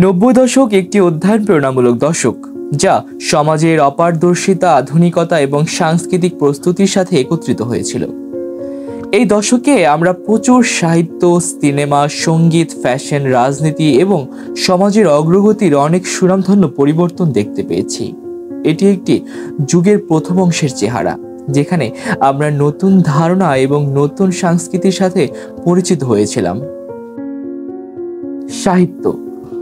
নব্বই দশক একটি অধ্যয়ন প্রেরণামূলক দশক, যা সমাজের অপারদর্শিতা, আধুনিকতা এবং সাংস্কৃতিক প্রস্তুতির সাথে একত্রিত হয়েছিল। এই দশকে আমরা প্রচুর সাহিত্য, সিনেমা, সঙ্গীত, ফ্যাশন, রাজনীতি এবং সমাজের অগ্রগতির অনেক সুনামধন্য পরিবর্তন দেখতে পেয়েছি। এটি একটি যুগের প্রথম অংশের চেহারা, যেখানে আমরা নতুন ধারণা এবং নতুন সংস্কৃতির সাথে পরিচিত হয়েছিলাম। সাহিত্য।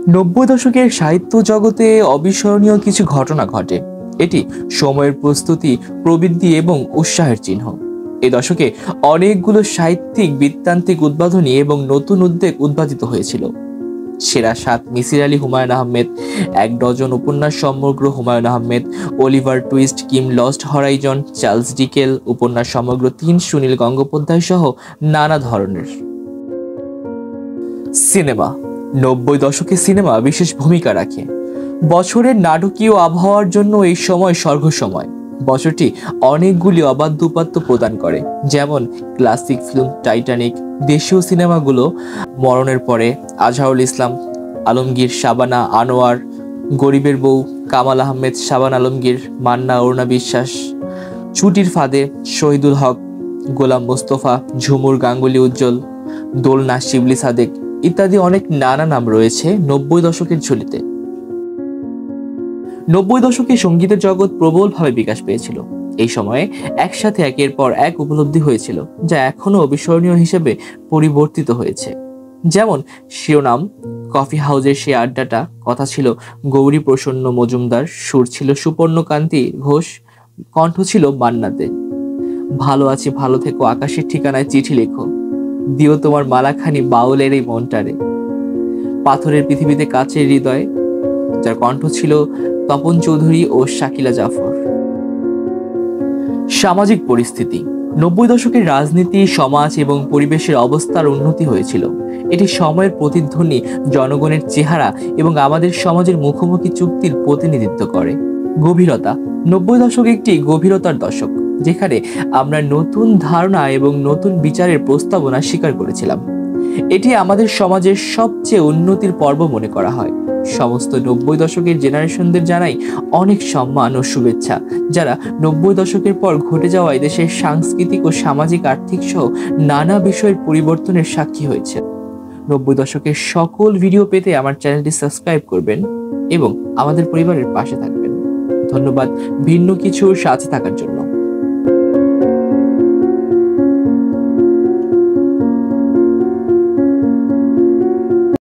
নব্বই দশকের সাহিত্য জগতে অবিস্মরণীয় কিছু ঘটনা ঘটে। এটি সময়ের প্রস্তুতি, প্রবৃদ্ধি এবং উৎসাহের চিহ্ন। এই দশকে অনেকগুলো সাহিত্যিক, বৃত্তান্তিক উদ্বোধনী এবং নতুন উদ্যোগ উদ্ভাবিত হয়েছিল। সেরা সাত মিসির আলী হুমায়ুন আহমেদ, এক ডজন উপন্যাস সমগ্র Humayun Ahmed, Oliver Twist, Kim Lost Horizon, Charles Dickens উপন্যাস সমগ্র ৩, সুনীল গঙ্গোপাধ্যায় সহ নানা ধরনের। সিনেমা। নব্বই দশকে সিনেমা বিশেষ ভূমিকা রাখে। বছরের নাটকীয় আবহাওয়ার জন্য এই সময় স্বর্গ সময়। বছরটি অনেকগুলি অবাধ্য উপাত্ত প্রদান করে, যেমন ক্লাসিক ফিল্ম টাইটানিক, দেশীয় সিনেমাগুলো মরণের পরে, আজহারুল ইসলাম, আলমগীর, শাবানা আনোয়ার, গরিবের বউ, কামাল আহমেদ, শাবানা আলমগীর, মান্না, অরুণা বিশ্বাস, ছুটির ফাঁদে, শহীদুল হক, গোলাম মোস্তফা, ঝুমুর, গাঙ্গুলি উজ্জ্বল, দোলনা, শিবলি সাদেক ইত্যাদি অনেক নানা নাম রয়েছে নব্বই দশকের ঝুলিতে। নব্বই দশকে সঙ্গীতের জগৎ প্রবলভাবে বিকাশ পেয়েছিল। এই সময়ে একসাথে একের পর এক উপলব্ধি হয়েছিল, যা এখনো অবিস্মরণীয় হিসেবে পরিবর্তিত হয়েছে। যেমন শিরোনাম, কফি হাউজের সেই আড্ডাটা, কথা ছিল গৌরী প্রসন্ন মজুমদার, সুর ছিল সুপর্ণকান্তি ঘোষ, কণ্ঠ ছিল মান্নাতে। ভালো আছি, ভালো থেকো, আকাশের ঠিকানায় চিঠি লেখো, দিও তোমার মালাখানি বাউলের এই মনটারে, পাথরের পৃথিবীতে কাচের হৃদয়, যার কণ্ঠ ছিল তপন চৌধুরী ও শাকিলা জাফর। সামাজিক পরিস্থিতি। নব্বই দশকের রাজনীতি, সমাজ এবং পরিবেশের অবস্থার উন্নতি হয়েছিল। এটি সময়ের প্রতিধ্বনি, জনগণের চেহারা এবং আমাদের সমাজের মুখোমুখি চুক্তির প্রতিনিধিত্ব করে। গভীরতা। নব্বই দশক একটি গভীরতার দশক, যেখানে আমরা নতুন ধারণা এবং নতুন বিচারের প্রস্তাবনা স্বীকার করেছিলাম। এটি আমাদের সমাজের সবচেয়ে উন্নতির পর্ব মনে করা হয়। সমস্ত নব্বই দশকের জেনারেশনদের জানাই অনেক সম্মান ও শুভেচ্ছা, যারা নব্বই দশকের পর ঘটে যাওয়া দেশের সাংস্কৃতিক ও সামাজিক, আর্থিক সহ নানা বিষয়ের পরিবর্তনের সাক্ষী হয়েছে। নব্বই দশকের সকল ভিডিও পেতে আমার চ্যানেলটি সাবস্ক্রাইব করবেন এবং আমাদের পরিবারের পাশে থাকবেন। ধন্যবাদ ভিন্ন কিছুর সাথে থাকার জন্য।